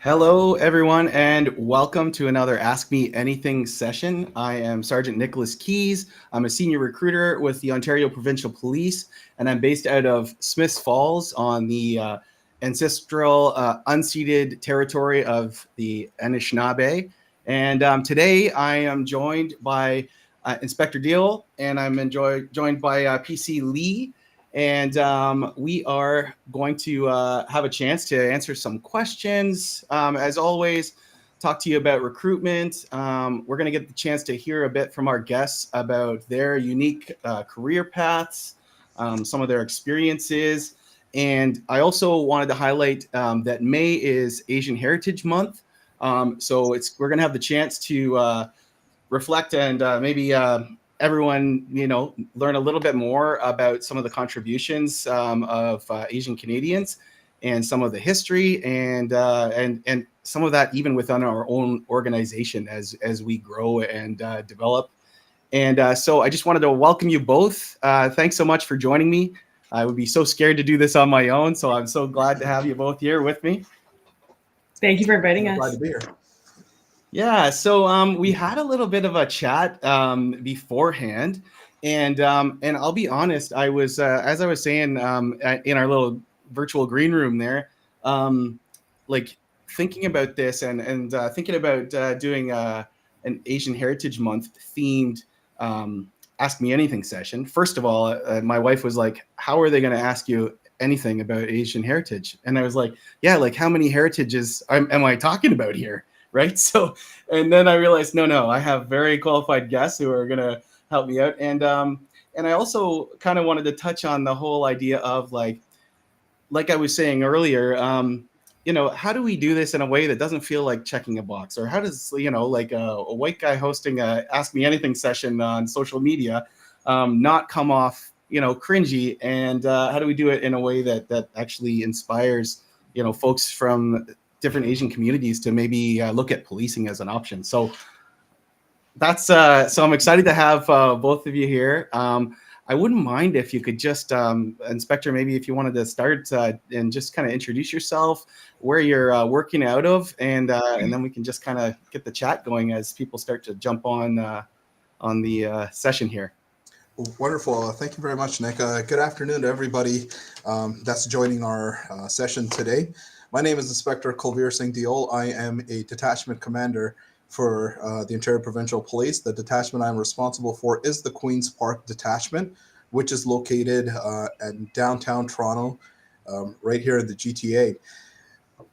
Hello, everyone, and welcome to another Ask Me Anything session. I am Sergeant Nicholas Keys. I'm a senior recruiter with the Ontario Provincial Police, and I'm based out of Smiths Falls on the ancestral unceded territory of the Anishinaabe. And today I am joined by Inspector Deal, and I'm joined by PC Lee. And we are going to have a chance to answer some questions. As always, talk to you about recruitment. We're going to get the chance to hear a bit from our guests about their unique career paths, some of their experiences. And I also wanted to highlight that May is Asian Heritage Month. So we're going to have the chance to reflect and maybe everyone, learn a little bit more about some of the contributions of Asian Canadians and some of the history and some of that even within our own organization as we grow and develop. And so I just wanted to welcome you both. Thanks so much for joining me. I would be so scared to do this on my own, so I'm so glad to have you both here with me. Thank you for inviting us. Glad to be here. Yeah, so we had a little bit of a chat beforehand, and I'll be honest, I was as I was saying in our little virtual green room there, like thinking about this and thinking about doing an Asian Heritage Month themed Ask Me Anything session. First of all, my wife was like, "How are they going to ask you anything about Asian heritage?" And I was like, "Yeah, like how many heritages am I talking about here?" Right. So, and then I realized, no, I have very qualified guests who are going to help me out. And I also kind of wanted to touch on the whole idea of like I was saying earlier, how do we do this in a way that doesn't feel like checking a box? Or how does, like a white guy hosting a Ask Me Anything session on social media not come off, cringy? And how do we do it in a way that actually inspires, folks from different Asian communities to maybe look at policing as an option? So that's so I'm excited to have both of you here. I wouldn't mind if you could just, Inspector, maybe if you wanted to start and just kind of introduce yourself, where you're working out of, and then we can just kind of get the chat going as people start to jump on the session here. Wonderful. Thank you very much, Nick. Good afternoon to everybody that's joining our session today. My name is Inspector Kulveer Singh Diol. I am a detachment commander for the Ontario Provincial Police. The detachment I'm responsible for is the Queen's Park Detachment, which is located in downtown Toronto, right here in the GTA.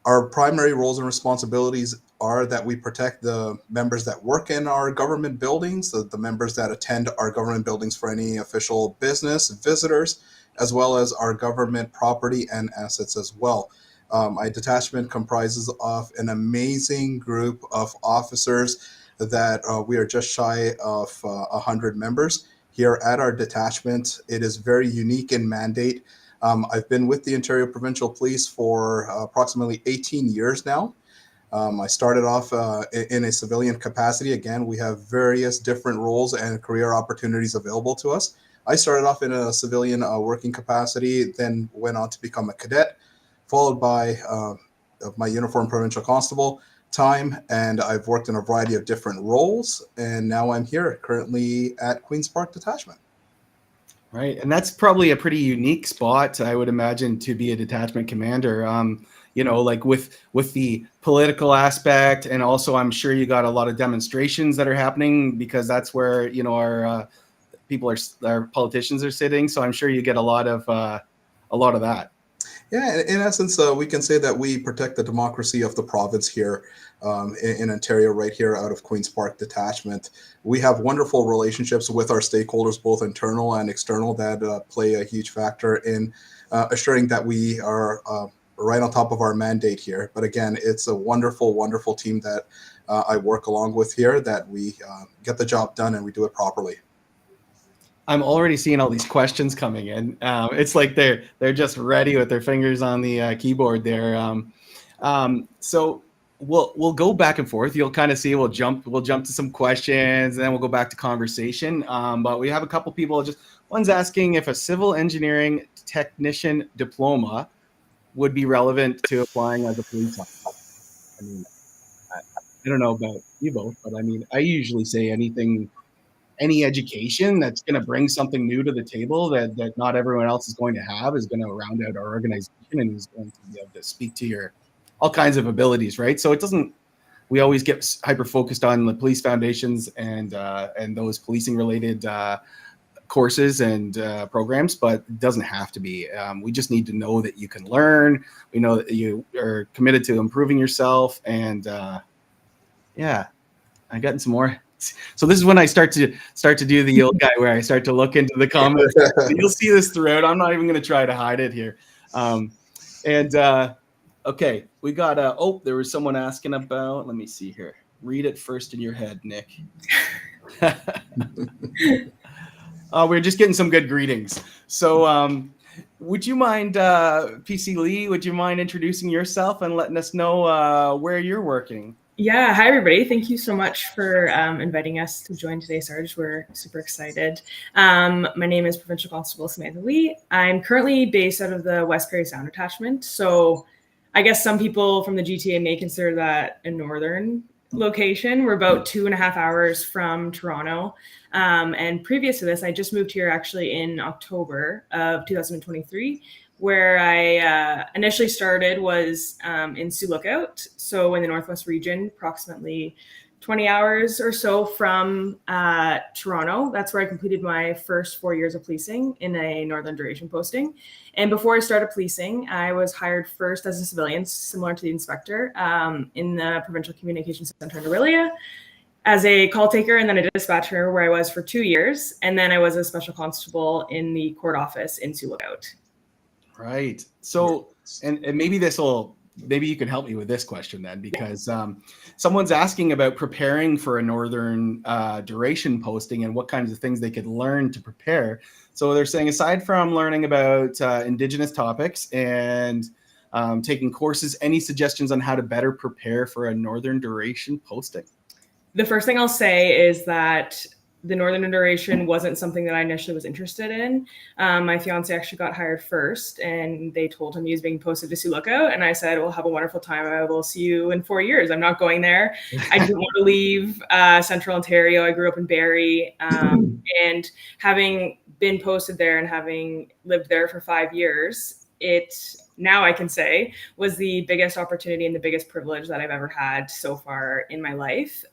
Our primary roles and responsibilities are that we protect the members that work in our government buildings, the members that attend our government buildings for any official business, visitors, as well as our government property and assets as well. My detachment comprises of an amazing group of officers that we are just shy of 100 members here at our detachment. It is very unique in mandate. I've been with the Ontario Provincial Police for approximately 18 years now. I started off in a civilian capacity. Again, we have various different roles and career opportunities available to us. I started off in a civilian working capacity, then went on to become a cadet, followed by my uniform provincial constable time, and I've worked in a variety of different roles, and now I'm here currently at Queen's Park Detachment. Right, and that's probably a pretty unique spot, I would imagine, to be a detachment commander. Like with the political aspect, and also I'm sure you got a lot of demonstrations that are happening because that's where our our politicians are sitting. So I'm sure you get a lot of that. Yeah, in essence, we can say that we protect the democracy of the province here in Ontario, right here out of Queen's Park Detachment. We have wonderful relationships with our stakeholders, both internal and external, that play a huge factor in assuring that we are right on top of our mandate here. But again, it's a wonderful, wonderful team that I work along with here, that we get the job done and we do it properly. I'm already seeing all these questions coming in. It's like they're just ready with their fingers on the keyboard there. So we'll go back and forth. You'll kind of see. We'll jump to some questions, and then we'll go back to conversation. But we have a couple people. One's asking if a civil engineering technician diploma would be relevant to applying as a police officer. I mean, I don't know about you both, but I mean, I usually say any education that's going to bring something new to the table that not everyone else is going to have is going to round out our organization and is going to be able to speak to your all kinds of abilities, right? So it doesn't. We always get hyper focused on the police foundations and those policing related courses and programs, but it doesn't have to be. We just need to know that you can learn. We know that you are committed to improving yourself, and yeah, I got some more. So this is when I start to do the old guy where I start to look into the comments. You'll see this throughout. I'm not even going to try to hide it here. Okay, we got there was someone asking about, let me see here. Read it first in your head, Nick. We're just getting some good greetings. So would you mind, PC Lee, would you mind introducing yourself and letting us know where you're working? Yeah, hi everybody. Thank you so much for inviting us to join today, Sarge. We're super excited. My name is Provincial Constable Samantha Lee. I'm currently based out of the West Perry Sound Attachment. So I guess some people from the GTA may consider that a northern location. We're about 2.5 hours from Toronto. And previous to this, I just moved here actually in October of 2023. Where I initially started was in Sioux Lookout, so in the Northwest region, approximately 20 hours or so from Toronto. That's where I completed my first 4 years of policing in a Northern Duration posting. And before I started policing, I was hired first as a civilian, similar to the inspector, in the Provincial Communications Centre in Orillia, as a call taker and then a dispatcher where I was for 2 years. And then I was a special constable in the court office in Sioux Lookout. Right. So, and maybe maybe you can help me with this question then, because someone's asking about preparing for a Northern Duration posting and what kinds of things they could learn to prepare. So they're saying, aside from learning about Indigenous topics and taking courses, any suggestions on how to better prepare for a Northern Duration posting? The first thing I'll say is that the Northern Duration wasn't something that I initially was interested in. My fiance actually got hired first, and they told him he was being posted to Sioux Lookout. And I said, "Well, have a wonderful time. I will see you in 4 years. I'm not going there." I didn't want to leave Central Ontario. I grew up in Barrie, and having been posted there and having lived there for 5 years, now I can say was the biggest opportunity and the biggest privilege that I've ever had so far in my life.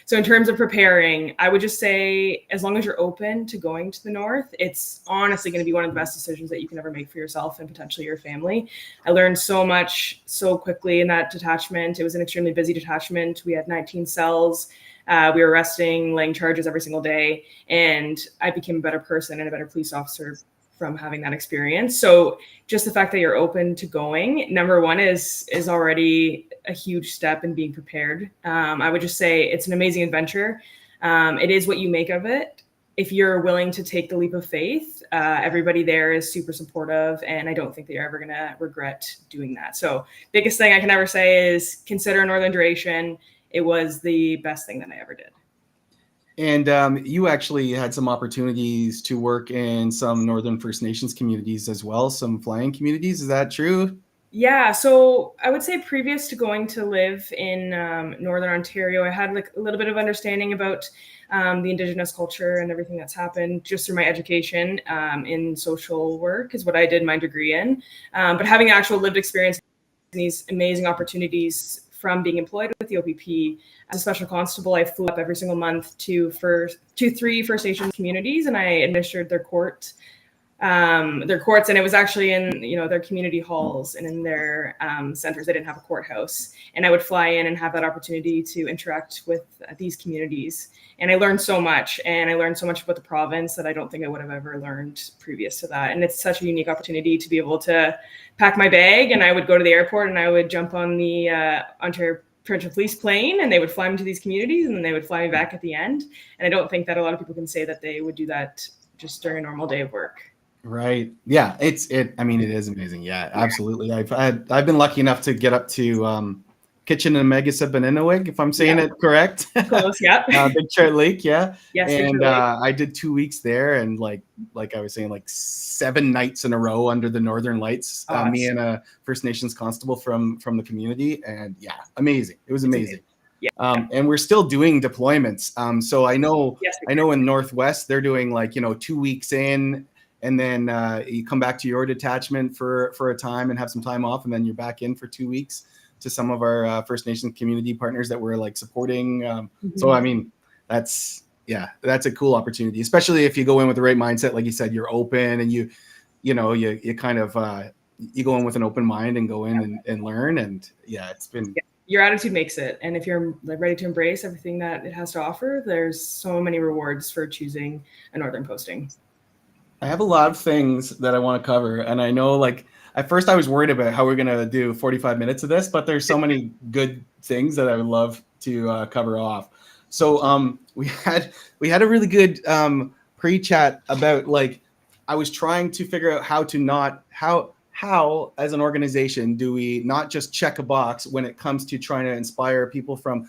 So in terms of preparing, I would just say, as long as you're open to going to the North, it's honestly going to be one of the best decisions that you can ever make for yourself and potentially your family. I learned so much so quickly in that detachment. It was an extremely busy detachment. We had 19 cells. We were arresting, laying charges every single day. And I became a better person and a better police officer from having that experience. So just the fact that you're open to going, number one, is already a huge step in being prepared. I would just say it's an amazing adventure. It is what you make of it. If you're willing to take the leap of faith, everybody there is super supportive, and I don't think they're ever going to regret doing that. So biggest thing I can ever say is consider Northern Duration. It was the best thing that I ever did. And you actually had some opportunities to work in some Northern First Nations communities as well, some flying communities. Is that true? Yeah, so I would say previous to going to live in Northern Ontario, I had like a little bit of understanding about the Indigenous culture and everything that's happened just through my education in social work is what I did my degree in. But having actual lived experience in these amazing opportunities from being employed with the OPP as a special constable, I flew up every single month to 3 First Nations communities, and I administered their courts, and it was actually in their community halls and in their centers. They didn't have a courthouse, and I would fly in and have that opportunity to interact with these communities. And I learned so much, about the province that I don't think I would have ever learned previous to that. And it's such a unique opportunity to be able to pack my bag, and I would go to the airport and I would jump on the Ontario Provincial Police plane, and they would fly me to these communities, and then they would fly me back at the end. And I don't think that a lot of people can say that they would do that just during a normal day of work. Right. Yeah. I mean, it is amazing. Yeah, absolutely. I've been lucky enough to get up to Kitchen and Megasabaninawig, if I'm saying it correct. Close, yeah. Big Chart Lake, yeah. Yes, And I did 2 weeks there, and like I was saying, like 7 nights in a row under the Northern Lights. Me and a First Nations constable from the community, and yeah, amazing. It was amazing. Yeah. And we're still doing deployments. So I know Yes, in Northwest they're doing like 2 weeks in, and then you come back to your detachment for a time and have some time off, and then you're back in for 2 weeks to some of our First Nations community partners that we're like supporting. So I mean, that's a cool opportunity, especially if you go in with the right mindset. Like you said, you're open, and you kind of you go in with an open mind and go in and learn. And yeah, it's been. Yeah. Your attitude makes it. And if you're ready to embrace everything that it has to offer, there's so many rewards for choosing a Northern posting. I have a lot of things that I want to cover. And I know, like, at first I was worried about how we're going to do 45 minutes of this, but there's so many good things that I would love to cover off. So we had a really good pre-chat about, like, I was trying to figure out how as an organization do we not just check a box when it comes to trying to inspire people from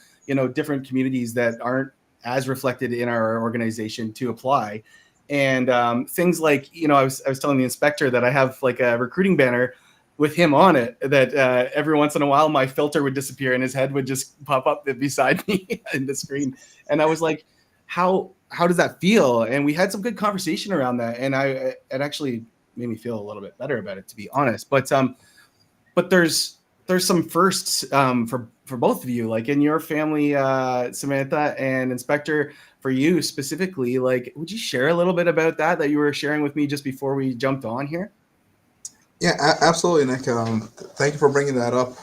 different communities that aren't as reflected in our organization to apply. And things like, I was telling the inspector that I have like a recruiting banner with him on it, that every once in a while my filter would disappear and his head would just pop up beside me in the screen. And I was like, how does that feel? And we had some good conversation around that, and it actually made me feel a little bit better about it, to be honest. But there's some firsts for both of you, like in your family, Samantha and Inspector. For you specifically, like, would you share a little bit about that you were sharing with me just before we jumped on here? Yeah, absolutely, Nick. Thank you for bringing that up.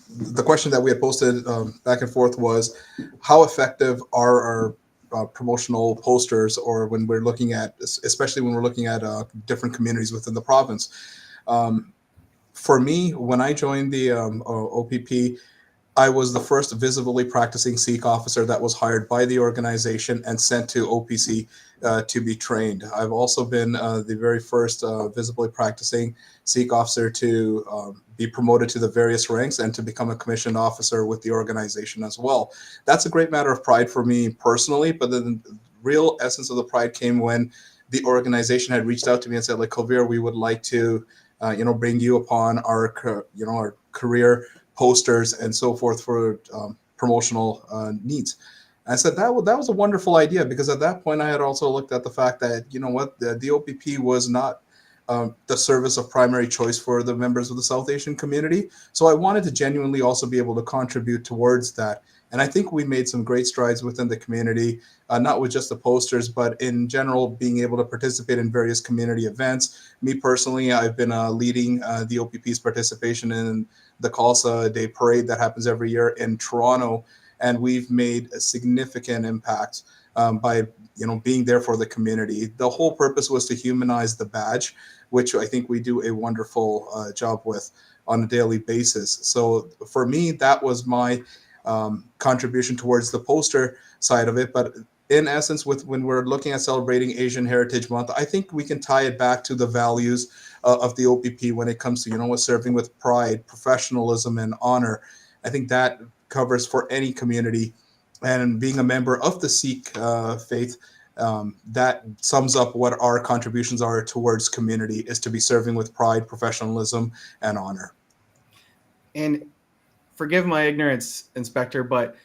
The question that we had posted back and forth was, how effective are our promotional posters, or when we're looking at, especially when we're looking at different communities within the province? For me, when I joined the OPP, I was the first visibly practicing Sikh officer that was hired by the organization and sent to OPC to be trained. I've also been the very first visibly practicing Sikh officer to be promoted to the various ranks and to become a commissioned officer with the organization as well. That's a great matter of pride for me personally, but the real essence of the pride came when the organization had reached out to me and said, like, Kulveer, we would like to bring you upon our career posters and so forth for promotional needs. And I said that was a wonderful idea, because at that point I had also looked at the fact that, the OPP was not the service of primary choice for the members of the South Asian community. So I wanted to genuinely also be able to contribute towards that. And I think we made some great strides within the community, not with just the posters, but in general, being able to participate in various community events. Me personally, I've been leading the OPP's participation in the Khalsa Day Parade that happens every year in Toronto. And we've made a significant impact by being there for the community. The whole purpose was to humanize the badge, which I think we do a wonderful job with on a daily basis. So for me, that was my contribution towards the poster side of it. But in essence, when we're looking at celebrating Asian Heritage Month, I think we can tie it back to the values of the OPP when it comes to serving with pride, professionalism, and honor. I think that covers for any community. And being a member of the Sikh faith, that sums up what our contributions are towards community, is to be serving with pride, professionalism, and honor. And forgive my ignorance, Inspector, but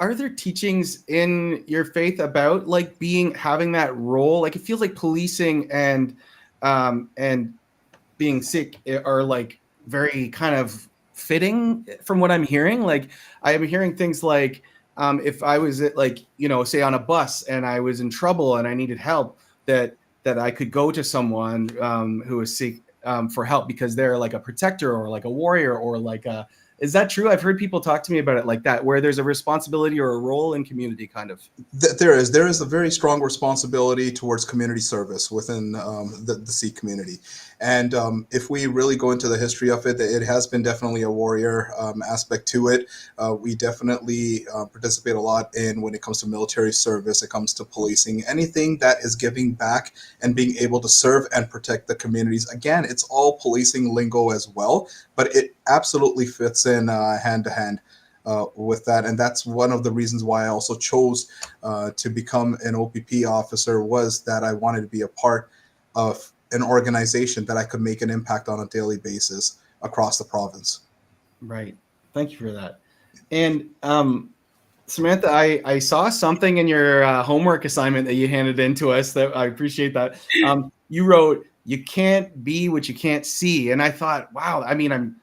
are there teachings in your faith about like having that role? Like, it feels like policing and being Sikh are like very kind of fitting from what I'm hearing. Like, I am hearing things like, if I was at, like, say on a bus and I was in trouble and I needed help, that I could go to someone who is Sikh for help, because they're like a protector or like a warrior or like a. Is that true? I've heard people talk to me about it like that, where there's a responsibility or a role in community, kind of. There is a very strong responsibility towards community service within the Sikh community. And if we really go into the history of it, it has been definitely a warrior aspect to it. We definitely participate a lot in when it comes to military service, it comes to policing, anything that is giving back and being able to serve and protect the communities. Again, it's all policing lingo as well, but it absolutely fits in hand to hand with that. And that's one of the reasons why I also chose to become an OPP officer, was that I wanted to be a part of an organization that I could make an impact on a daily basis across the province. Right. Thank you for that. And Samantha, I saw something in your homework assignment that you handed in to us that I appreciate that. You wrote, "You can't be what you can't see." And I thought, wow, I mean,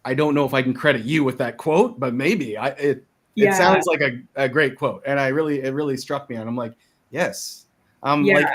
I don't know if I can credit you with that quote, but maybe it sounds like a great quote. And it really struck me. And I'm like, yes. Like,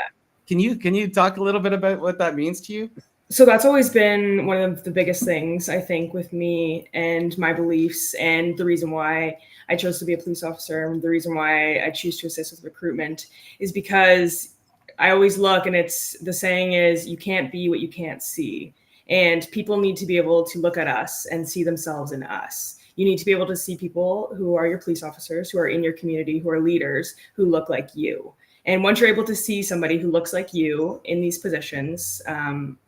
can you talk a little bit about what that means to you? So that's always been one of the biggest things, I think, with me and my beliefs, and the reason why I chose to be a police officer, and the reason why I choose to assist with recruitment is because I always look, and it's the saying is, you can't be what you can't see. And people need to be able to look at us and see themselves in us. You need to be able to see people who are your police officers, who are in your community, who are leaders, who look like you. And once you're able to see somebody who looks like you in these positions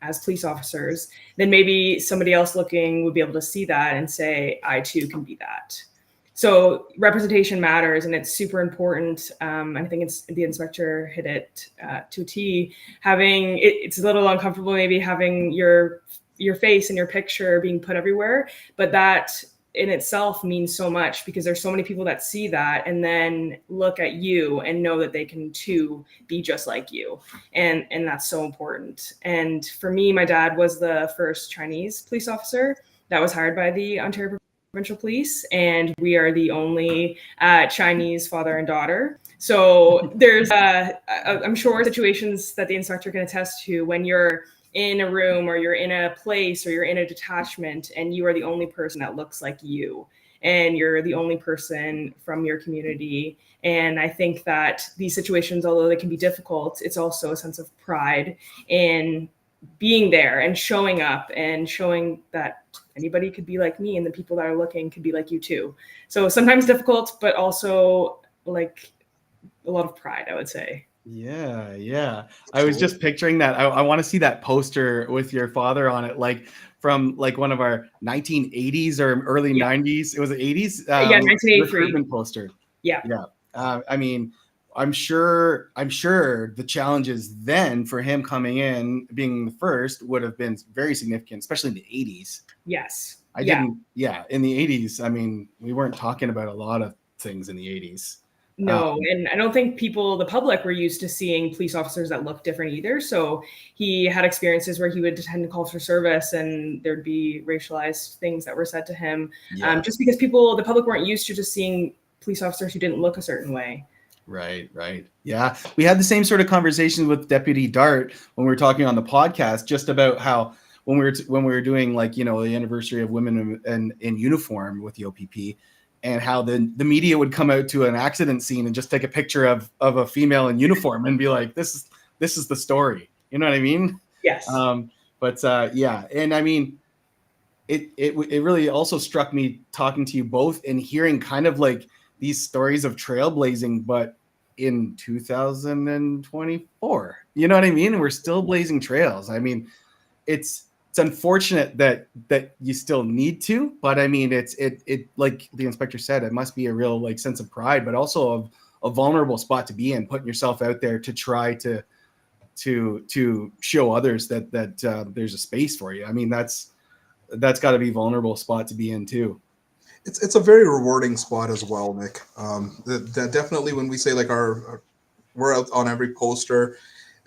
as police officers, then maybe somebody else looking would be able to see that and say, I too can be that. So representation matters, and it's super important. I think the inspector hit it to a T. It's a little uncomfortable maybe having your face and your picture being put everywhere, but that in itself means so much, because there's so many people that see that and then look at you and know that they can too be just like you. And that's so important. And for me, my dad was the first Chinese police officer that was hired by the Ontario Provincial Police. And we are the only Chinese father and daughter. So there's, I'm sure, situations that the inspector can attest to when you're in a room, or you're in a place, or you're in a detachment, and you are the only person that looks like you, and you're the only person from your community. And I think that these situations, although they can be difficult, it's also a sense of pride in being there and showing up and showing that anybody could be like me, and the people that are looking could be like you too. So sometimes difficult, but also like a lot of pride, I would say. Yeah. I was just picturing that. I want to see that poster with your father on it, like from like one of our 1980s or early 90s. It was the 80s. 1983 recruitment poster. Yeah. I mean, I'm sure the challenges then for him coming in, being the first, would have been very significant, especially in the 80s. Yes. In the 80s, I mean, we weren't talking about a lot of things in the 80s. No, and I don't think the public were used to seeing police officers that look different either. So he had experiences where he would attend calls for service and there'd be racialized things that were said to him, just because the public weren't used to just seeing police officers who didn't look a certain way. Right. Yeah. We had the same sort of conversation with Deputy Dart when we were talking on the podcast, just about how when we were doing, like, you know, the anniversary of women in uniform with the OPP, and how the media would come out to an accident scene and just take a picture of a female in uniform and be like, this is the story. You know what I mean? Yes. Yeah. And I mean, it really also struck me talking to you both and hearing kind of like these stories of trailblazing, but in 2024, you know what I mean? And we're still blazing trails. I mean, it's unfortunate that you still need to, but I mean, it like the inspector said, it must be a real like sense of pride, but also a vulnerable spot to be in, putting yourself out there to try to show others that there's a space for you. I mean, that's got to be a vulnerable spot to be in too. It's a very rewarding spot as well, Nick. That definitely, when we say like we're out on every poster,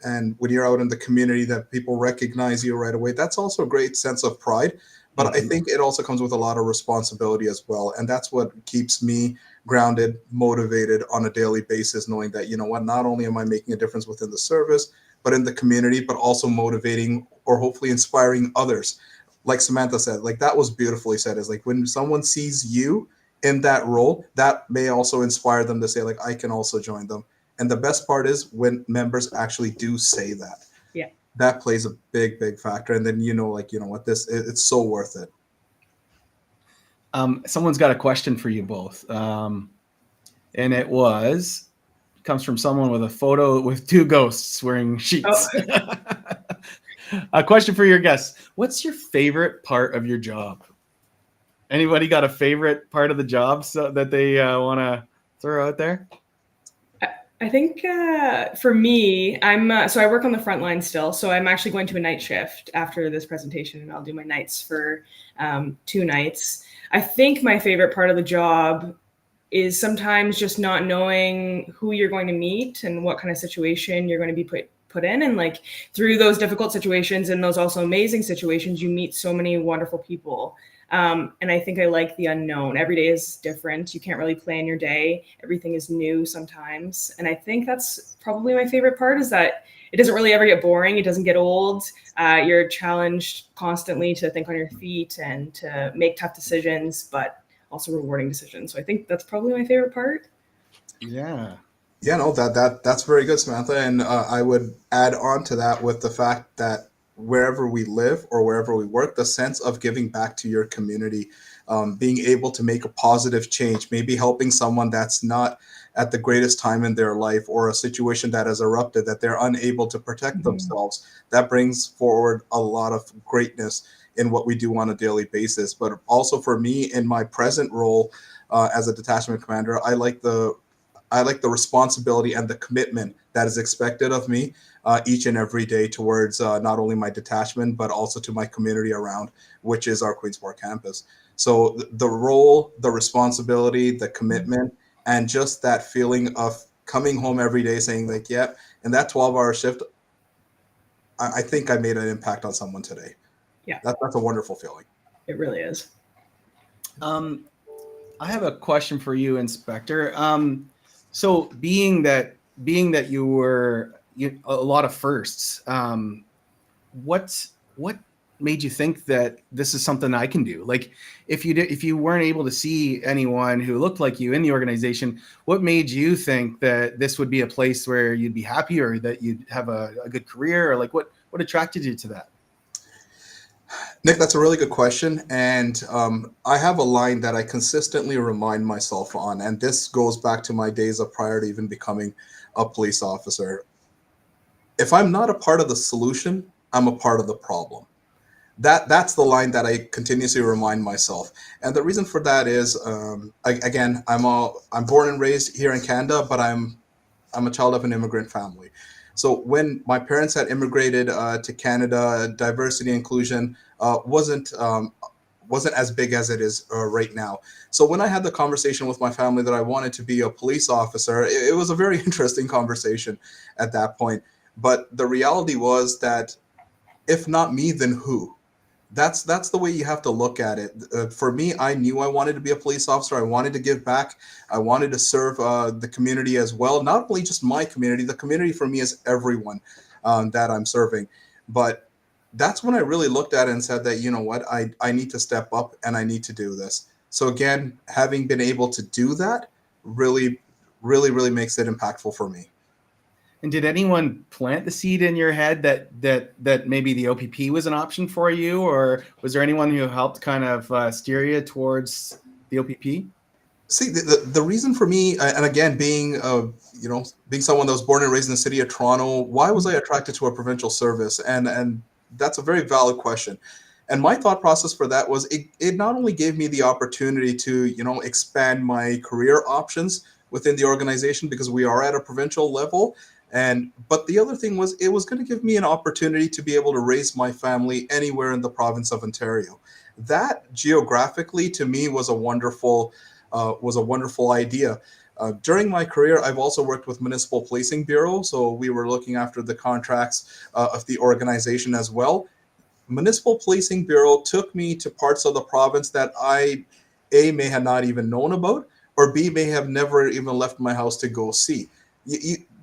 and when you're out in the community that people recognize you right away, that's also a great sense of pride. But I think it also comes with a lot of responsibility as well. And that's what keeps me grounded, motivated on a daily basis, knowing that, you know what, not only am I making a difference within the service, but in the community, but also motivating or hopefully inspiring others. Like Samantha said, like that was beautifully said, is like when someone sees you in that role, that may also inspire them to say, like, I can also join them. And the best part is when members actually do say that. Yeah. That plays a big, big factor. And then, you know what, it's so worth it. Someone's got a question for you both. And it comes from someone with a photo with two ghosts wearing sheets. Oh. A question for your guests. What's your favorite part of your job? Anybody got a favorite part of the job so that they want to throw out there? I think for me, so I work on the front line still. So I'm actually going to a night shift after this presentation, and I'll do my nights for 2 nights. I think my favorite part of the job is sometimes just not knowing who you're going to meet and what kind of situation you're going to be put in, and like through those difficult situations and those also amazing situations, you meet so many wonderful people. And I think I like the unknown. Every day is different. You can't really plan your day. Everything is new sometimes. And I think that's probably my favorite part, is that it doesn't really ever get boring. It doesn't get old. You're challenged constantly to think on your feet and to make tough decisions, but also rewarding decisions. So I think that's probably my favorite part. Yeah. Yeah, no, that's very good, Samantha. And I would add on to that with the fact that wherever we live or wherever we work, the sense of giving back to your community, being able to make a positive change, maybe helping someone that's not at the greatest time in their life, or a situation that has erupted that they're unable to protect themselves, that brings forward a lot of greatness in what we do on a daily basis. But also for me, in my present role as a detachment commander, I like the responsibility and the commitment that is expected of me each and every day towards not only my detachment, but also to my community around, which is our Queensport campus. So the role, the responsibility, the commitment, and just that feeling of coming home every day saying like, yeah, in that 12-hour shift, I think I made an impact on someone today. Yeah, That's a wonderful feeling. it really is. I have a question for you, Inspector. So being that you were a lot of firsts, what made you think that this is something I can do? Like, if you weren't able to see anyone who looked like you in the organization, what made you think that this would be a place where you'd be happy, or that you'd have a good career, or like what attracted you to that? Nick, that's a really good question. And I have a line that I consistently remind myself on. And this goes back to my days of prior to even becoming a police officer. If I'm not a part of the solution, I'm a part of the problem. That's the line that I continuously remind myself. And the reason for that is, again, I'm born and raised here in Canada, but I'm a child of an immigrant family. So when my parents had immigrated to Canada, diversity inclusion wasn't as big as it is right now. So when I had the conversation with my family that I wanted to be a police officer, it was a very interesting conversation at that point. But the reality was that if not me, then who? That's the way you have to look at it. For me, I knew I wanted to be a police officer. I wanted to give back. I wanted to serve the community as well. Not only just my community. The community for me is everyone that I'm serving. But that's when I really looked at it and said that, you know what, I need to step up and I need to do this. So again, having been able to do that really, really, really makes it impactful for me. And did anyone plant the seed in your head that maybe the OPP was an option for you, or was there anyone who helped kind of steer you towards the OPP? See, the reason for me, and again, being being someone that was born and raised in the city of Toronto, why was I attracted to a provincial service? And that's a very valid question. And my thought process for that was it not only gave me the opportunity to expand my career options within the organization, because we are at a provincial level, but the other thing was it was going to give me an opportunity to be able to raise my family anywhere in the province of Ontario. That geographically to me was a wonderful idea. During my career, I've also worked with Municipal Policing Bureau, so we were looking after the contracts of the organization as well. Municipal Policing Bureau took me to parts of the province that I, A, may have not even known about, or B, may have never even left my house to go see.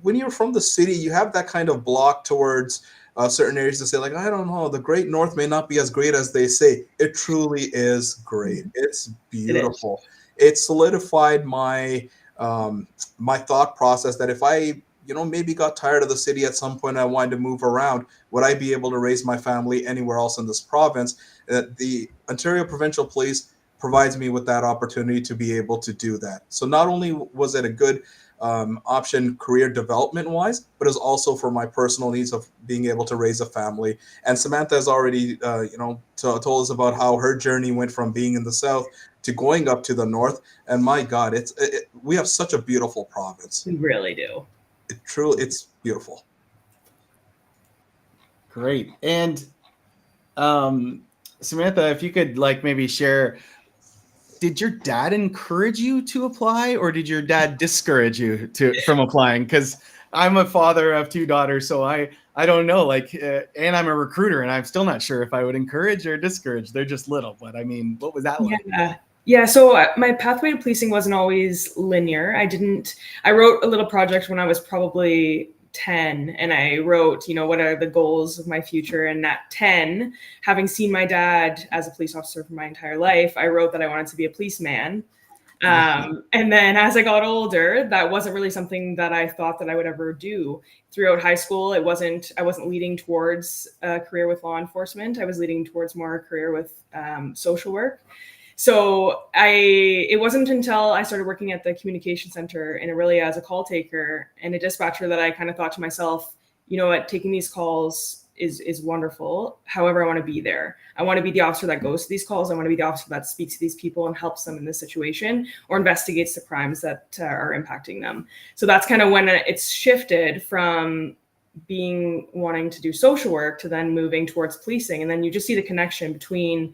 When you're from the city, you have that kind of block towards certain areas to say, like, I don't know, the Great North may not be as great as they say. It truly is great. It's It is. beautiful. It solidified my thought process that if I maybe got tired of the city at some point and I wanted to move around, would I be able to raise my family anywhere else in this province? The Ontario Provincial Police provides me with that opportunity to be able to do that. So not only was it a good option career development wise, but is also for my personal needs of being able to raise a family. And Samantha has already, told us about how her journey went from being in the South to going up to the North. And my God, we have such a beautiful province. We really do. It's beautiful. Great. And Samantha, if you could maybe share, did your dad encourage you to apply, or did your dad discourage you from applying? Because I'm a father of 2 daughters, so I don't know, and I'm a recruiter, and I'm still not sure if I would encourage or discourage. They're just little, but I mean, what was that like? Yeah, so my pathway to policing wasn't always linear. I wrote a little project when I was probably 10, and I wrote, what are the goals of my future? And at 10, having seen my dad as a police officer for my entire life, I wrote that I wanted to be a policeman. And then as I got older, that wasn't really something that I thought that I would ever do. Throughout high school, I wasn't leading towards a career with law enforcement. I was leading towards more a career with social work. So it wasn't until I started working at the communication center and really as a call taker and a dispatcher that I kind of thought to myself, you know what, taking these calls is wonderful. However, I want to be there. I want to be the officer that goes to these calls. I want to be the officer that speaks to these people and helps them in this situation or investigates the crimes that are impacting them. So that's kind of when it's shifted from wanting to do social work to then moving towards policing. And then you just see the connection between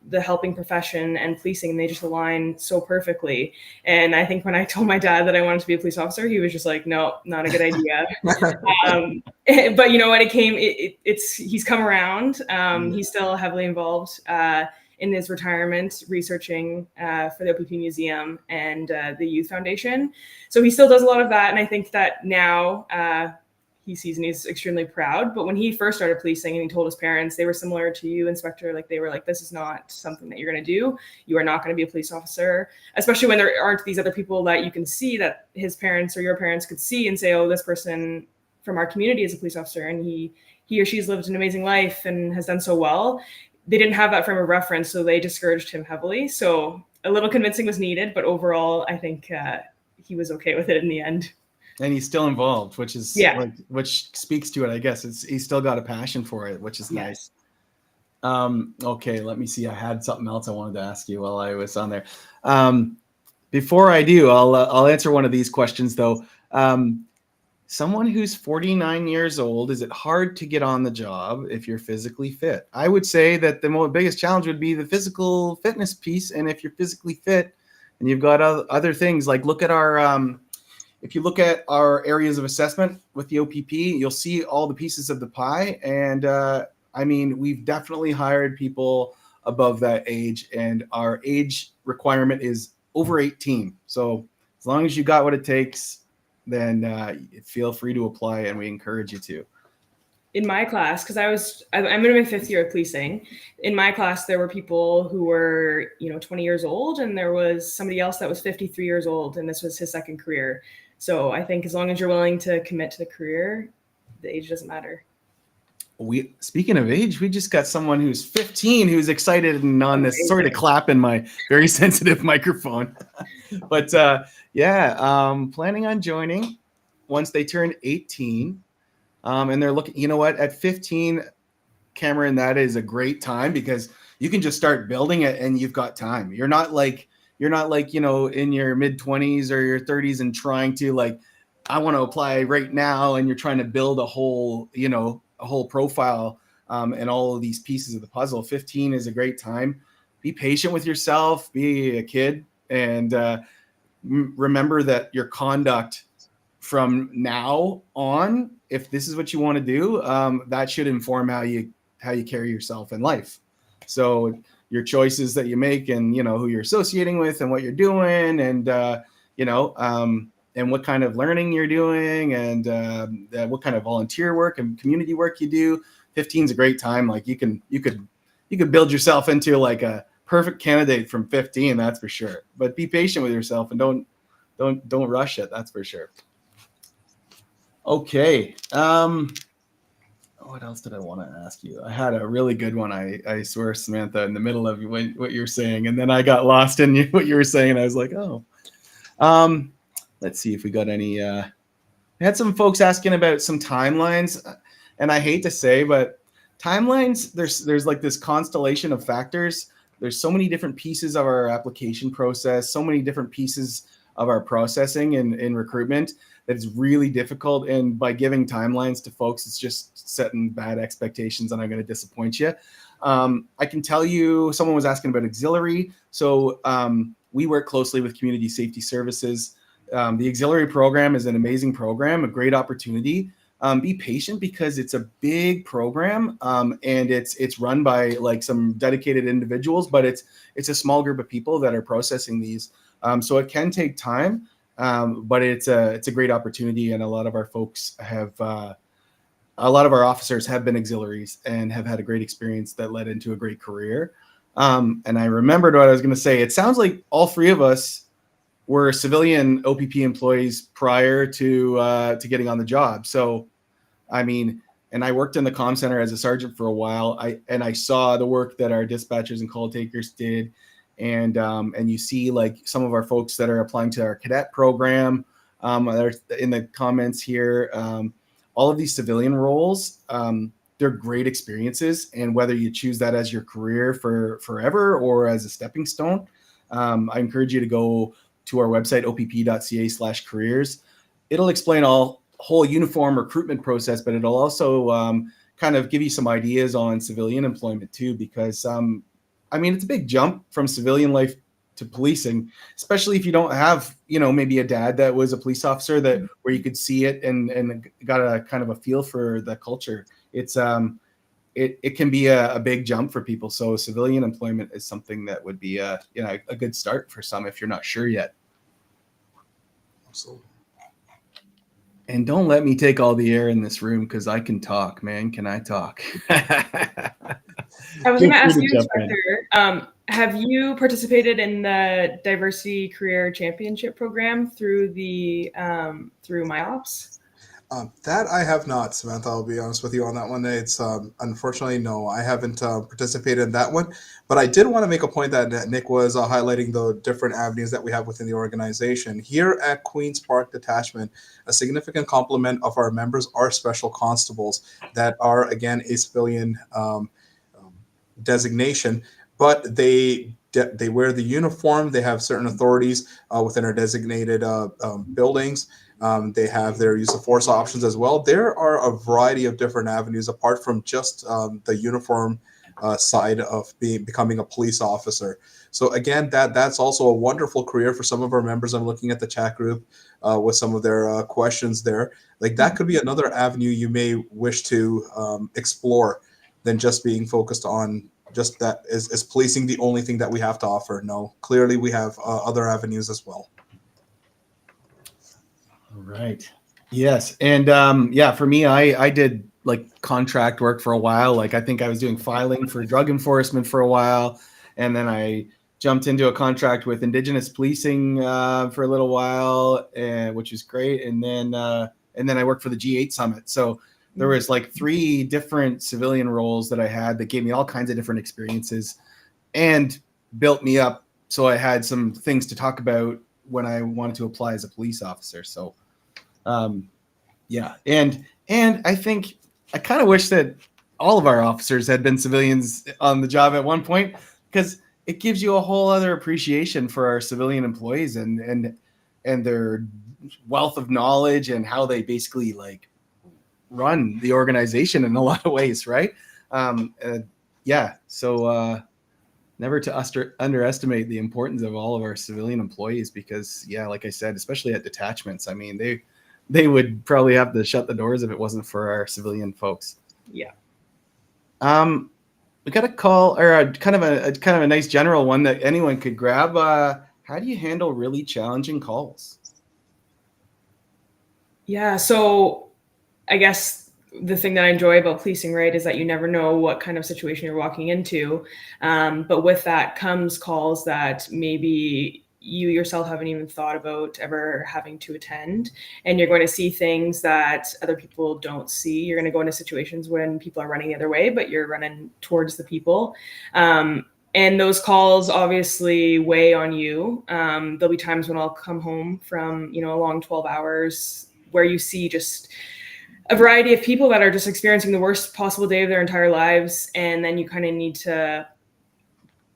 the helping profession and policing, and they just align so perfectly. And I think when I told my dad that I wanted to be a police officer, he was just like, no, not a good idea. But you know what, he's come around. He's still heavily involved in his retirement, researching for the OPP Museum and the Youth Foundation. So he still does a lot of that. And I think that now he sees and he's extremely proud. But when he first started policing and he told his parents, they were similar to you, Inspector. They were like, this is not something that you're going to do. You are not going to be a police officer, especially when there aren't these other people that you can see that his parents or your parents could see and say, oh, this person from our community is a police officer and he or she's lived an amazing life and has done so well. They didn't have that frame of reference, so they discouraged him heavily. So a little convincing was needed, but overall, I think he was okay with it in the end. And he's still involved, which is which speaks to it, I guess. He's still got a passion for it, which is nice. Okay, let me see. I had something else I wanted to ask you while I was on there. Before I do, I'll answer one of these questions though. Someone who's 49 years old, is it hard to get on the job if you're physically fit? I would say that the biggest challenge would be the physical fitness piece. And if you're physically fit and you've got other things, like look at our if you look at our areas of assessment with the OPP, you'll see all the pieces of the pie. And I mean, we've definitely hired people above that age, and our age requirement is over 18. So as long as you got what it takes, then feel free to apply, and we encourage you to. In my class, because I'm in my 5th year of policing, in my class, there were people who were, 20 years old, and there was somebody else that was 53 years old, and this was his second career. So I think as long as you're willing to commit to the career, the age doesn't matter. Speaking of age, we just got someone who's 15 who's excited and on this. Sorry to clap in my very sensitive microphone. But planning on joining once they turn 18. And they're looking, you know what, at 15, Cameron, that is a great time because you can just start building it and you've got time. You're not like, in your mid 20s or your 30s and trying to I want to apply right now. And you're trying to build a whole profile and all of these pieces of the puzzle. 15 is a great time. Be patient with yourself, be a kid, and remember that your conduct from now on, if this is what you want to do, that should inform how you carry yourself in life. So your choices that you make and, who you're associating with and what you're doing and, and what kind of learning you're doing and what kind of volunteer work and community work you do. 15 is a great time. You could build yourself into a perfect candidate from 15, that's for sure. But be patient with yourself and don't rush it. That's for sure. Okay. what else did I want to ask you? I had a really good one. I swear, Samantha, in the middle of what you're saying, and then I got lost in what you were saying. I was like, oh, let's see if we got any. I had some folks asking about some timelines, and I hate to say, but timelines, there's like this constellation of factors. There's so many different pieces of our application process, so many different pieces of our processing in recruitment that it's really difficult. And by giving timelines to folks, it's just setting bad expectations, and I'm going to disappoint you. I can tell you, someone was asking about auxiliary. So we work closely with Community Safety Services. The auxiliary program is an amazing program, a great opportunity. Be patient because it's a big program, and it's run by like some dedicated individuals, but it's a small group of people that are processing these. So it can take time, but it's a great opportunity, and a lot of our folks have a lot of our officers have been auxiliaries and have had a great experience that led into a great career. And I remembered what I was going to say. It sounds like all three of us were civilian OPP employees prior to getting on the job. So, I mean, and I worked in the comm center as a sergeant for a while. I saw the work that our dispatchers and call takers did, and you see like some of our folks that are applying to our cadet program that are in the comments here. All of these civilian roles, they're great experiences, and whether you choose that as your career for forever or as a stepping stone, I encourage you to go to our website, opp.ca/careers. It'll explain whole uniform recruitment process, but it'll also kind of give you some ideas on civilian employment too, because I mean, it's a big jump from civilian life to policing, especially if you don't have, maybe a dad that was a police officer where you could see it and got a kind of a feel for the culture. It's it can be a big jump for people. So civilian employment is something that would be a good start for some if you're not sure yet. Absolutely. And don't let me take all the air in this room, because I can talk, man. Can I talk? I was going to ask you, Inspector, have you participated in the Diversity Career Championship program through through MyOps? That I have not, Samantha. I'll be honest with you on that one. It's unfortunately, no, I haven't participated in that one. But I did want to make a point that Nick was highlighting the different avenues that we have within the organization. Here at Queen's Park Detachment, a significant complement of our members are special constables that are, again, a civilian designation, but they wear the uniform. They have certain authorities within our designated buildings. They have their use of force options as well. There are a variety of different avenues apart from just the uniform side of becoming a police officer. So again, that's also a wonderful career for some of our members. I'm looking at the chat group with some of their questions there. Like that could be another avenue you may wish to explore than just being focused on just that. Is policing the only thing that we have to offer? No, clearly we have other avenues as well. All right. Yes. And for me, I did like contract work for a while. Like I think I was doing filing for drug enforcement for a while. And then I jumped into a contract with Indigenous policing for a little while, which was great. And then I worked for the G8 Summit. So there was like 3 different civilian roles that I had that gave me all kinds of different experiences and built me up. So I had some things to talk about when I wanted to apply as a police officer. So yeah. And I think I kind of wish that all of our officers had been civilians on the job at one point, because it gives you a whole other appreciation for our civilian employees and their wealth of knowledge and how they basically like run the organization in a lot of ways. Right. Yeah. So, never to underestimate the importance of all of our civilian employees, because like I said, especially at detachments, I mean, they would probably have to shut the doors if it wasn't for our civilian folks. Yeah. We got a call, or a kind of a nice general one that anyone could grab. How do you handle really challenging calls? Yeah. So I guess the thing that I enjoy about policing, right, is that you never know what kind of situation you're walking into. But with that comes calls that maybe you yourself haven't even thought about ever having to attend. And you're going to see things that other people don't see. You're going to go into situations when people are running the other way, but you're running towards the people. And those calls obviously weigh on you. There'll be times when I'll come home from, a long 12 hours where you see just a variety of people that are just experiencing the worst possible day of their entire lives. And then you kind of need to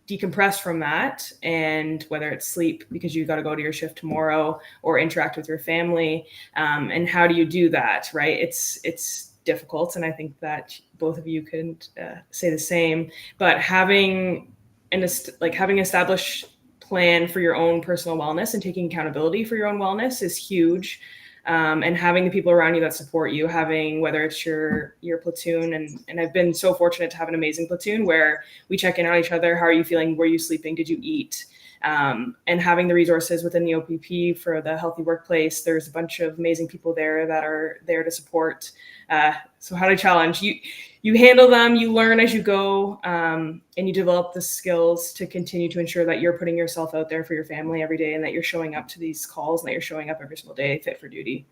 decompress from that, and whether it's sleep because you got to go to your shift tomorrow or interact with your family. And how do you do that, right? It's difficult. And I think that both of you could say the same, but having established plan for your own personal wellness and taking accountability for your own wellness is huge. And having the people around you that support you, having, whether it's your platoon, and I've been so fortunate to have an amazing platoon where we check in on each other. How are you feeling? Were you sleeping? Did you eat? And having the resources within the OPP for the healthy workplace. There's a bunch of amazing people there that are there to support. So how to challenge you handle them, you learn as you go, and you develop the skills to continue to ensure that you're putting yourself out there for your family every day, and that you're showing up to these calls, and that you're showing up every single day fit for duty.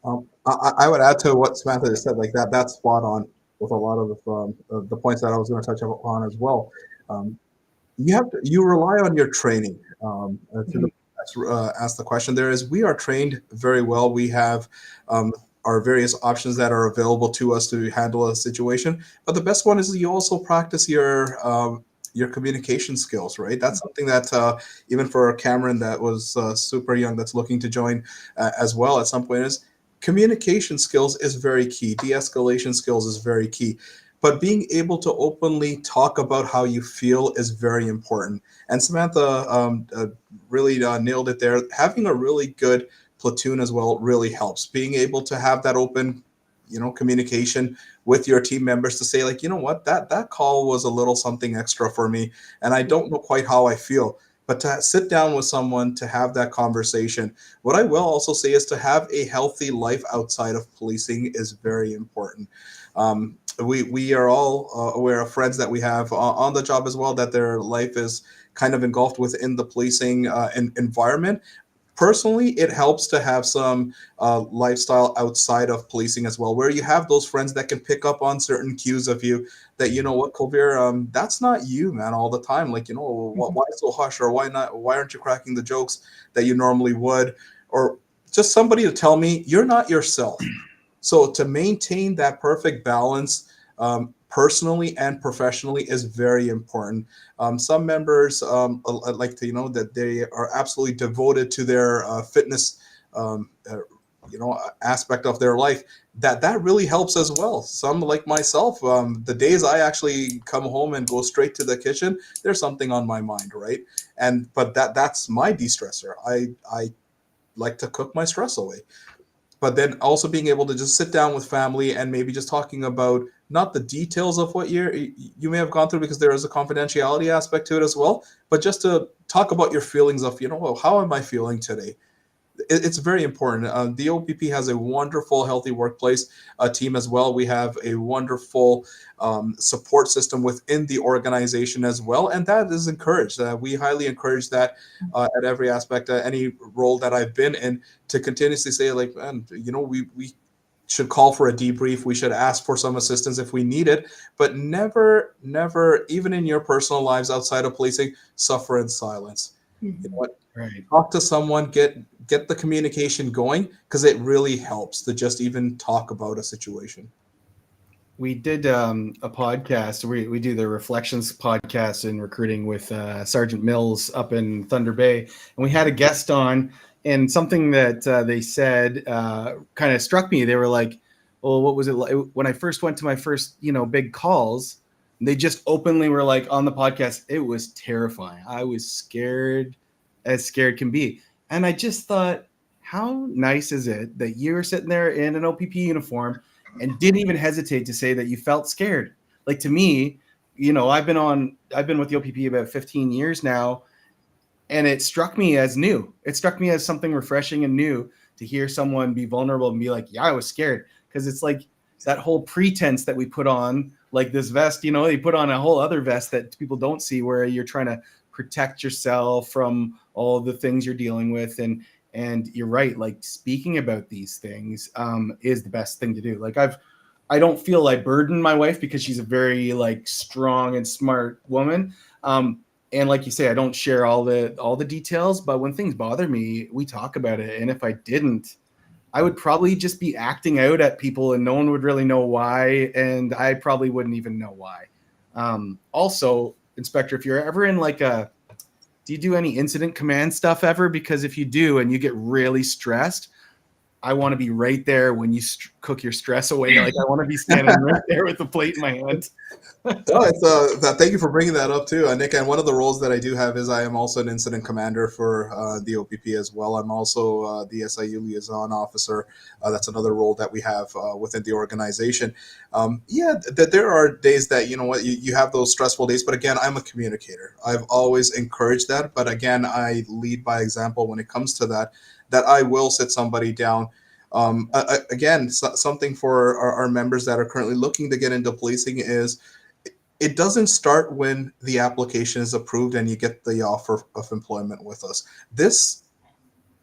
I would add to what Samantha just said, like that's spot on with a lot of the points that I was going to touch on as well. You rely on your training. Ask the question. We are trained very well. We have our various options that are available to us to handle a situation. But the best one is you also practice your communication skills, right? That's something that even for Cameron, that was super young, that's looking to join as well at some point, is communication skills is very key. De-escalation skills is very key. But being able to openly talk about how you feel is very important. And Samantha really nailed it there. Having a really good platoon as well really helps. Being able to have that open, communication with your team members to say, like, what, that call was a little something extra for me, and I don't know quite how I feel. But to sit down with someone to have that conversation. What I will also say is to have a healthy life outside of policing is very important. We are all aware of friends that we have on the job as well, that their life is kind of engulfed within the policing environment. Personally, it helps to have some lifestyle outside of policing as well, where you have those friends that can pick up on certain cues of you that, what, Colbert, that's not you, man, all the time. Like, why so hush, or why not? Why aren't you cracking the jokes that you normally would? Or just somebody to tell me you're not yourself. So to maintain that perfect balance, personally and professionally, is very important. Some members like to, that they are absolutely devoted to their fitness, aspect of their life. That really helps as well. Some, like myself, the days I actually come home and go straight to the kitchen, there's something on my mind, right? But that's my de-stressor. I like to cook my stress away. But then also being able to just sit down with family and maybe just talking about not the details of what you may have gone through, because there is a confidentiality aspect to it as well, but just to talk about your feelings of, well, how am I feeling today? It's very important. The OPP has a wonderful, healthy workplace team as well. We have a wonderful support system within the organization as well, and that is encouraged. We highly encourage that at every aspect, any role that I've been in, to continuously say, like, man, we should call for a debrief. We should ask for some assistance if we need it, but never, even in your personal lives outside of policing, suffer in silence. Mm-hmm. You know what? Right. Talk to someone, get the communication going, because it really helps to just even talk about a situation. We did a podcast. We do the Reflections podcast in recruiting with Sergeant Mills up in Thunder Bay, and we had a guest on, and something that they said kind of struck me. They were like, "Well, what was it like when I first went to my first, big calls?" And they just openly were like on the podcast, "It was terrifying. I was scared as scared can be." And I just thought, how nice is it that you're sitting there in an OPP uniform and didn't even hesitate to say that you felt scared? Like, to me, I've been with the OPP about 15 years now, and it struck me as new. It struck me as something refreshing and new to hear someone be vulnerable and be like, yeah, I was scared. Because it's like that whole pretense that we put on, like this vest, you put on a whole other vest that people don't see, where you're trying to protect yourself from all the things you're dealing with. And you're right, like speaking about these things is the best thing to do. Like I don't feel I burden my wife because she's a very like strong and smart woman. And like you say, I don't share all the details, but when things bother me, we talk about it. And if I didn't, I would probably just be acting out at people and no one would really know why. And I probably wouldn't even know why. Also, Inspector, if you're ever in like do you do any incident command stuff ever? Because if you do and you get really stressed, I want to be right there when you cook your stress away. Like I want to be standing right there with the plate in my hand. Oh, thank you for bringing that up too, Nick. And one of the roles that I do have is I am also an incident commander for the OPP as well. I'm also the SIU liaison officer. That's another role that we have within the organization. That there are days that you have those stressful days, but again, I'm a communicator. I've always encouraged that, but again, I lead by example when it comes to that. That I will sit somebody down. Again, something for our members that are currently looking to get into policing is it doesn't start when the application is approved and you get the offer of employment with us.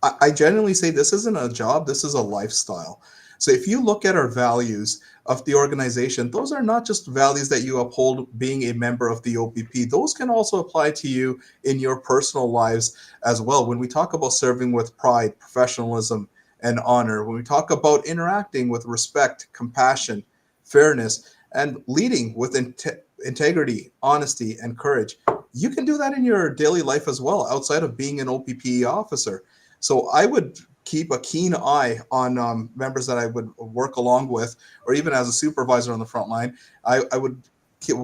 I genuinely say this isn't a job, this is a lifestyle. So if you look at our values of the organization, those are not just values that you uphold being a member of the OPP. Those can also apply to you in your personal lives as well. When we talk about serving with pride, professionalism, and honor, when we talk about interacting with respect, compassion, fairness, and leading with integrity, honesty, and courage, you can do that in your daily life as well, outside of being an OPP officer. So I would keep a keen eye on members that I would work along with, or even as a supervisor on the front line. I would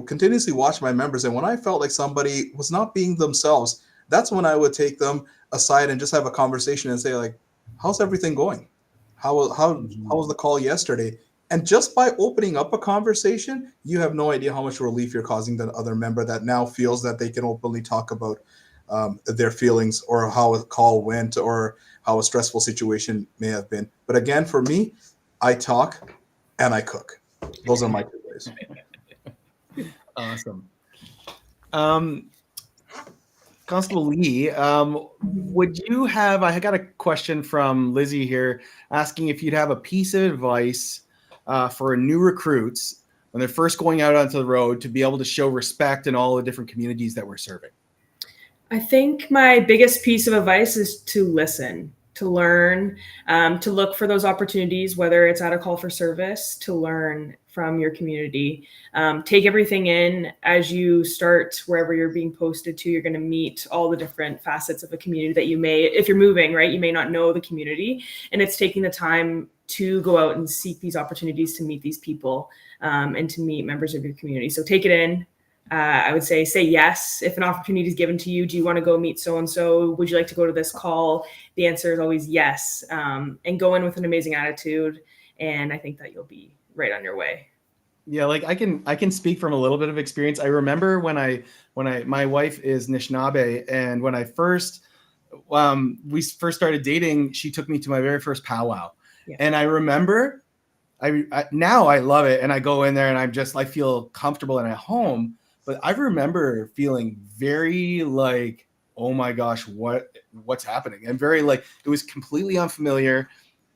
continuously watch my members, and when I felt like somebody was not being themselves, that's when I would take them aside and just have a conversation and say, like, how's everything going? How was the call yesterday? And just by opening up a conversation, you have no idea how much relief you're causing the other member that now feels that they can openly talk about their feelings or how a call went or how a stressful situation may have been. But again, for me, I talk and I cook. Those are my two ways. Awesome. Constable Lee, would you have, I got a question from Lizzie here asking if you'd have a piece of advice for new recruits when they're first going out onto the road to be able to show respect in all the different communities that we're serving. I think my biggest piece of advice is to listen, to learn, to look for those opportunities, whether it's at a call for service, to learn from your community. Take everything in as you start wherever you're being posted to. You're going to meet all the different facets of a community that you may, if you're moving, right, you may not know the community. And it's taking the time to go out and seek these opportunities to meet these people and to meet members of your community. So take it in. I would say yes. If an opportunity is given to you, do you want to go meet so-and-so? Would you like to go to this call? The answer is always yes. And go in with an amazing attitude. And I think that you'll be right on your way. Yeah, like I can speak from a little bit of experience. I remember when my wife is Anishinaabe, and when I we first started dating, she took me to my very first powwow. Yeah. And I remember now I love it, and I go in there and I feel comfortable and at home. But I remember feeling very like, oh my gosh, what's happening? And very like, it was completely unfamiliar.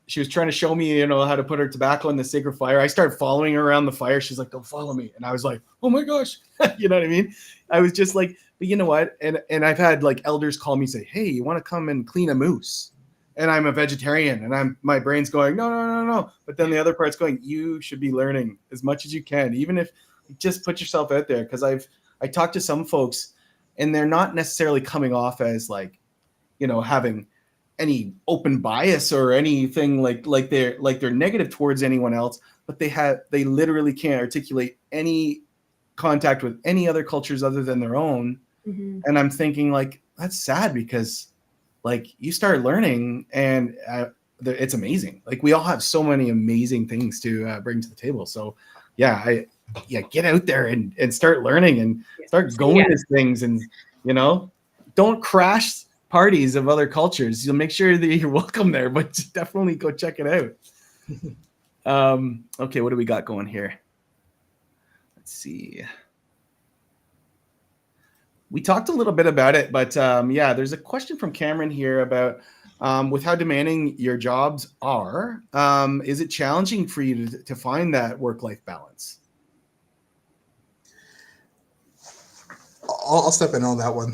She was trying to show me, how to put her tobacco in the sacred fire. I started following her around the fire. She's like, don't follow me. And I was like, oh my gosh, you know what I mean? I was just like, but you know what? And I've had like elders call me, say, hey, you want to come and clean a moose? And I'm a vegetarian, and my brain's going, no. But then the other part's going, you should be learning as much as you can, even if you just put yourself out there. Because I talked to some folks, and they're not necessarily coming off as like, having any open bias or anything like they're negative towards anyone else, but they literally can't articulate any contact with any other cultures other than their own. Mm-hmm. And I'm thinking like, that's sad, because like you start learning and it's amazing. Like we all have so many amazing things to bring to the table. So get out there and start learning and start going to things, and don't crash parties of other cultures. You'll make sure that you're welcome there, but definitely go check it out. Okay, what do we got going here? Let's see. We talked a little bit about it, but yeah, there's a question from Cameron here about with how demanding your jobs are. Is it challenging for you to find that work-life balance? I'll step in on that one.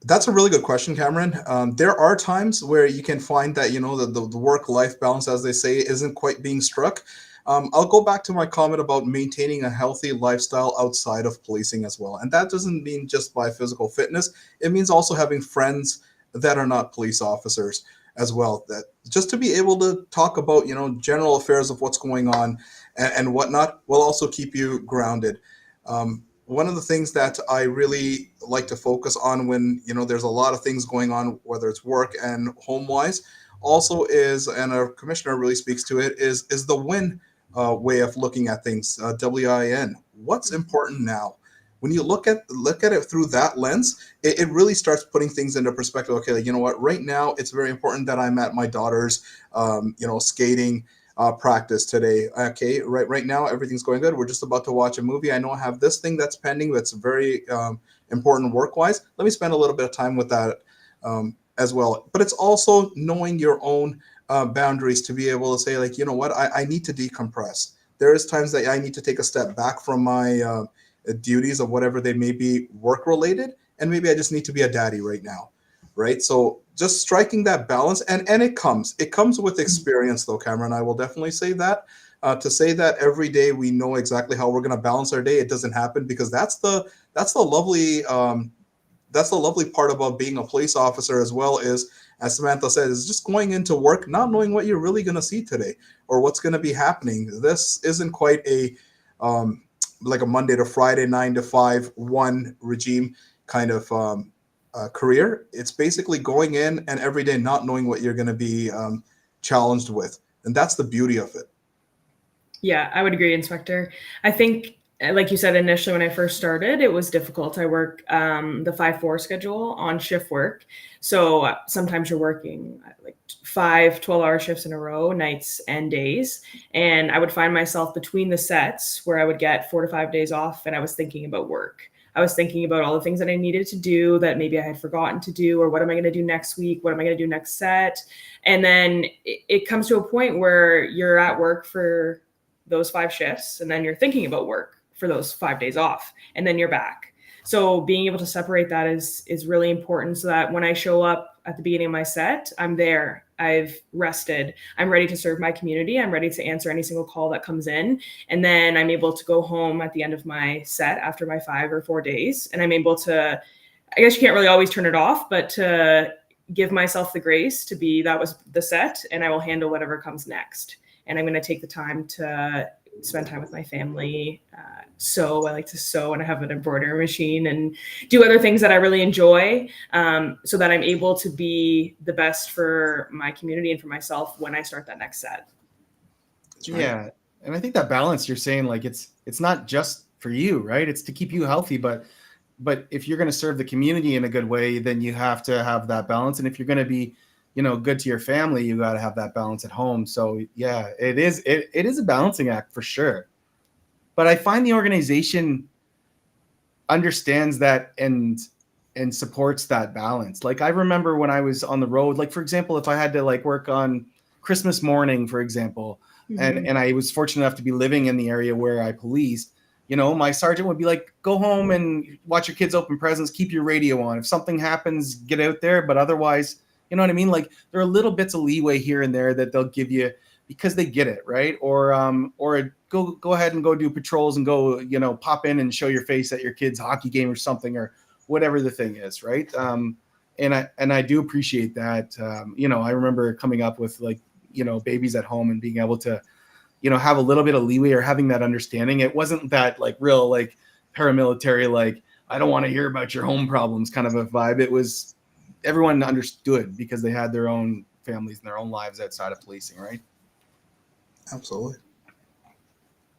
That's a really good question, Cameron. There are times where you can find that the work-life balance, as they say, isn't quite being struck. I'll go back to my comment about maintaining a healthy lifestyle outside of policing as well, and that doesn't mean just by physical fitness. It means also having friends that are not police officers as well. That just to be able to talk about general affairs of what's going on and whatnot will also keep you grounded. One of the things that I really like to focus on when there's a lot of things going on, whether it's work and home wise, also is, and our commissioner really speaks to it, is the win way of looking at things. WIN. What's important now? When you look at it through that lens, it really starts putting things into perspective. Okay, like, you know what? Right now, it's very important that I'm at my daughter's, skating practice today. Okay, right now everything's going good. We're just about to watch a movie. I know I have this thing that's pending that's very important work wise. Let me spend a little bit of time with that as well. But it's also knowing your own boundaries to be able to say, like, you know what, I need to decompress. There is times that I need to take a step back from my duties of whatever they may be work related, and maybe I just need to be a daddy right now, right? So just striking that balance, and it comes with experience, though, Cameron. I will definitely say that. To say that every day we know exactly how we're going to balance our day, it doesn't happen, because that's the lovely part about being a police officer as well, is, as Samantha said, is just going into work not knowing what you're really going to see today or what's going to be happening. This isn't quite a like a Monday to Friday 9 to 5 1 regime kind of career. It's basically going in and every day not knowing what you're going to be challenged with, and that's the beauty of it. Yeah, I would agree, Inspector. I think, like you said, initially when I first started, it was difficult. I work the 5-4 schedule on shift work. So sometimes you're working like 5 12-hour shifts in a row, nights and days. And I would find myself between the sets where I would get 4 to 5 days off, and I was thinking about work. I was thinking about all the things that I needed to do that maybe I had forgotten to do, or what am I going to do next week? What am I going to do next set? And then it comes to a point where you're at work for those 5 shifts, and then you're thinking about work for those 5 days off, and then you're back. So being able to separate that is really important, so that when I show up at the beginning of my set, I'm there, I've rested, I'm ready to serve my community, I'm ready to answer any single call that comes in, and then I'm able to go home at the end of my set after my 5 or 4 days, and I'm able to, I guess you can't really always turn it off, but to give myself the grace to be, that was the set, and I will handle whatever comes next. And I'm going to take the time to spend time with my family. Sew. I like to sew, and I have an embroidery machine, and do other things that I really enjoy, so that I'm able to be the best for my community and for myself when I start that next set. Right. Yeah. And I think that balance you're saying, like, it's not just for you, right? It's to keep you healthy, but if you're going to serve the community in a good way, then you have to have that balance. And if you're going to be good to your family, you got to have that balance at home. So yeah, it is a balancing act for sure. But I find the organization understands that and supports that balance. Like, I remember when I was on the road, like, for example, if I had to like work on Christmas morning, for example, and I was fortunate enough to be living in the area where I policed, my sergeant would be like, go home and watch your kids open presents, keep your radio on. If something happens, get out there. But otherwise, you know what I mean? Like, there are little bits of leeway here and there that they'll give you because they get it, right? Or go ahead and go do patrols and go, pop in and show your face at your kid's hockey game or something, or whatever the thing is, right? And I do appreciate that. I remember coming up with, like, babies at home and being able to, have a little bit of leeway or having that understanding. It wasn't that like real, like, paramilitary, like, I don't want to hear about your home problems kind of a vibe. It was, everyone understood because they had their own families and their own lives outside of policing, right? Absolutely.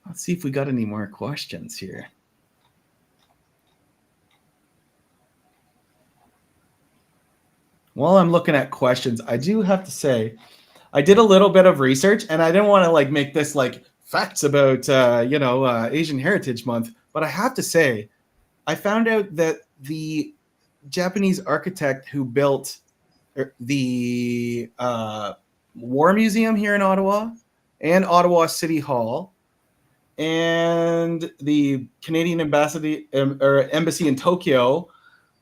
Let's see if we got any more questions here. While I'm looking at questions, I do have to say, I did a little bit of research, and I didn't want to like make this like facts about Asian Heritage Month, but I have to say, I found out that the Japanese architect who built the War Museum here in Ottawa and Ottawa City Hall and the Canadian embassy in Tokyo,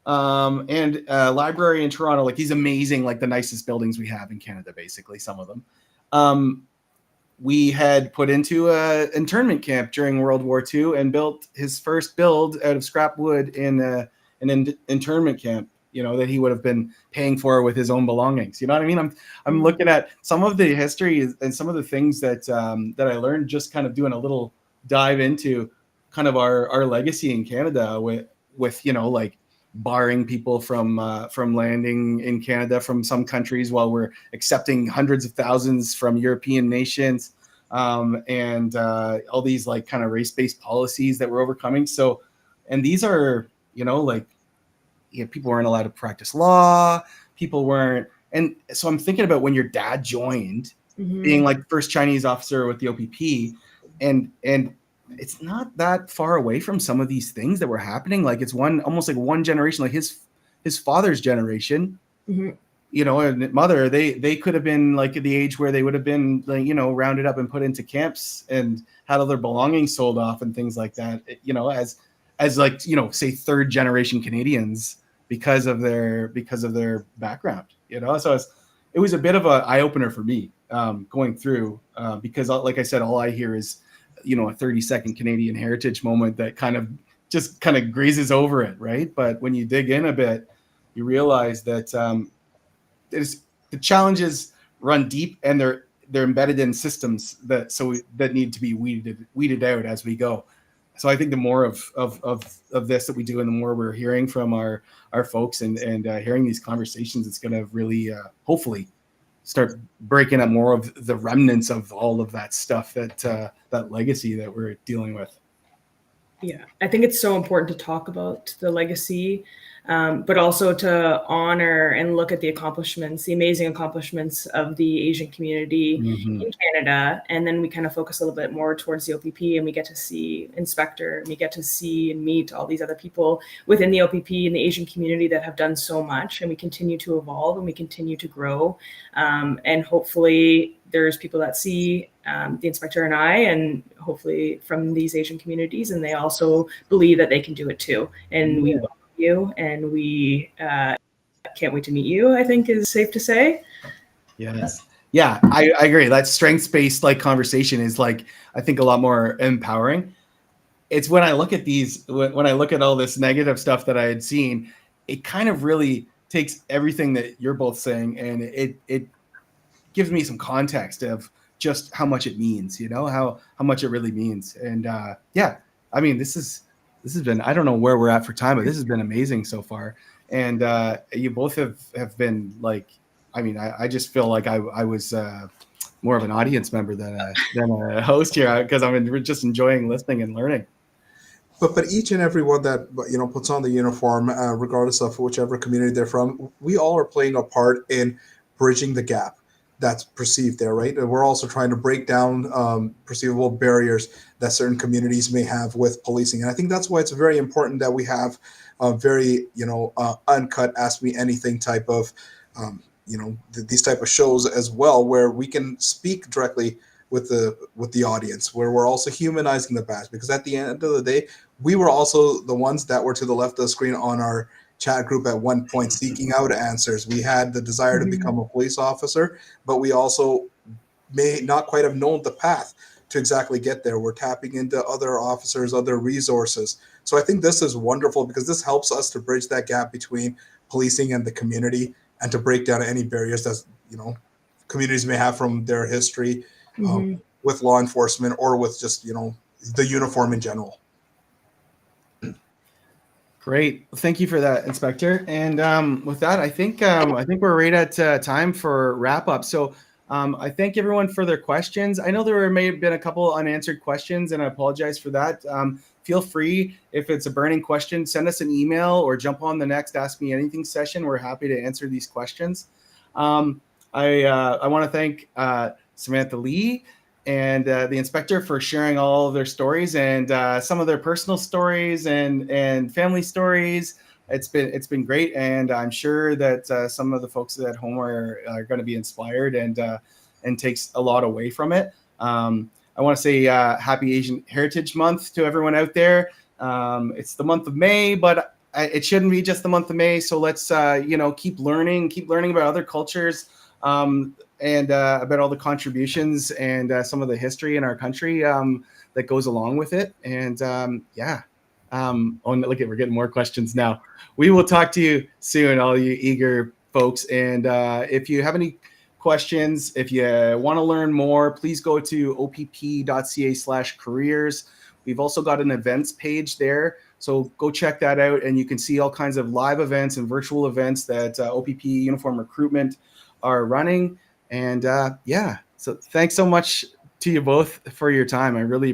and library in Toronto, like these amazing, like the nicest buildings we have in Canada, basically, some of them. We had put into an internment camp during World War II and built his first build out of scrap wood in an internment camp, that he would have been paying for with his own belongings. You know what I mean? I'm looking at some of the history and some of the things that that I learned just kind of doing a little dive into kind of our legacy in Canada with like barring people from landing in Canada from some countries while we're accepting hundreds of thousands from European nations, and all these like kind of race-based policies that we're overcoming. So, and these are, people weren't allowed to practice law. People weren't. And so I'm thinking about when your dad joined, being like the first Chinese officer with the OPP, and it's not that far away from some of these things that were happening. Like it's almost like one generation, like his father's generation, and mother, they could have been like at the age where they would have been like, rounded up and put into camps and had all their belongings sold off and things like that, as like, say third generation Canadians because of their background, so it was a bit of an eye opener for me, going through, because like I said, all I hear is, a 30-second Canadian heritage moment that kind of grazes over it. Right. But when you dig in a bit, you realize that the challenges run deep and they're embedded in systems that need to be weeded out as we go. So I think the more of this that we do, and the more we're hearing from our folks and hearing these conversations, it's going to really hopefully start breaking up more of the remnants of all of that stuff, that legacy that we're dealing with. Yeah, I think it's so important to talk about the legacy, but also to honor and look at the amazing accomplishments of the Asian community in Canada. And then we kind of focus a little bit more towards the OPP, and we get to see Inspector, and we get to see and meet all these other people within the OPP and the Asian community that have done so much, and we continue to evolve and we continue to grow. And hopefully there's people that see the Inspector and I, and hopefully from these Asian communities, and they also believe that they can do it too. And we welcome you, and we can't wait to meet you, I think is safe to say. Yes. Yeah, I agree. That strengths-based like conversation is like, I think, a lot more empowering. It's when I look at when I look at all this negative stuff that I had seen, it kind of really takes everything that you're both saying, and it gives me some context of just how much it means, how much it really means. And yeah, I mean, this has been, I don't know where we're at for time, but this has been amazing so far. And you both have been like, I mean, I just feel like I was more of an audience member than a host here, because I'm just enjoying listening and learning. But each and every one that puts on the uniform, regardless of whichever community they're from, we all are playing a part in bridging the gap that's perceived there, right? And we're also trying to break down perceivable barriers that certain communities may have with policing. And I think that's why it's very important that we have a very, uncut, ask me anything type of, these type of shows as well, where we can speak directly with the audience, where we're also humanizing the badge, because at the end of the day, we were also the ones that were to the left of the screen on our chat group at one point seeking out answers. We had the desire to become a police officer, but we also may not quite have known the path to exactly get there. We're tapping into other officers, other resources. So I think this is wonderful, because this helps us to bridge that gap between policing and the community, and to break down any barriers that communities may have from their history with law enforcement, or with just the uniform in general. Great. Thank you for that, Inspector. And with that, I think we're right at time for wrap up. So I thank everyone for their questions. I know there may have been a couple unanswered questions, and I apologize for that. Feel free, if it's a burning question, send us an email or jump on the next Ask Me Anything session. We're happy to answer these questions. I want to thank Samantha Lee and the inspector for sharing all of their stories and some of their personal stories and family stories. It's been great, and I'm sure that some of the folks at home are going to be inspired and takes a lot away from it. I want to say Happy Asian Heritage Month to everyone out there. It's the month of May, but it shouldn't be just the month of May. So let's keep learning about other cultures. And about all the contributions and some of the history in our country that goes along with it. And look, we're getting more questions now. We will talk to you soon, all you eager folks. And if you have any questions, if you want to learn more, please go to opp.ca/careers. We've also got an events page there. So go check that out, and you can see all kinds of live events and virtual events that OPP Uniform Recruitment are running. And so thanks so much to you both for your time. I really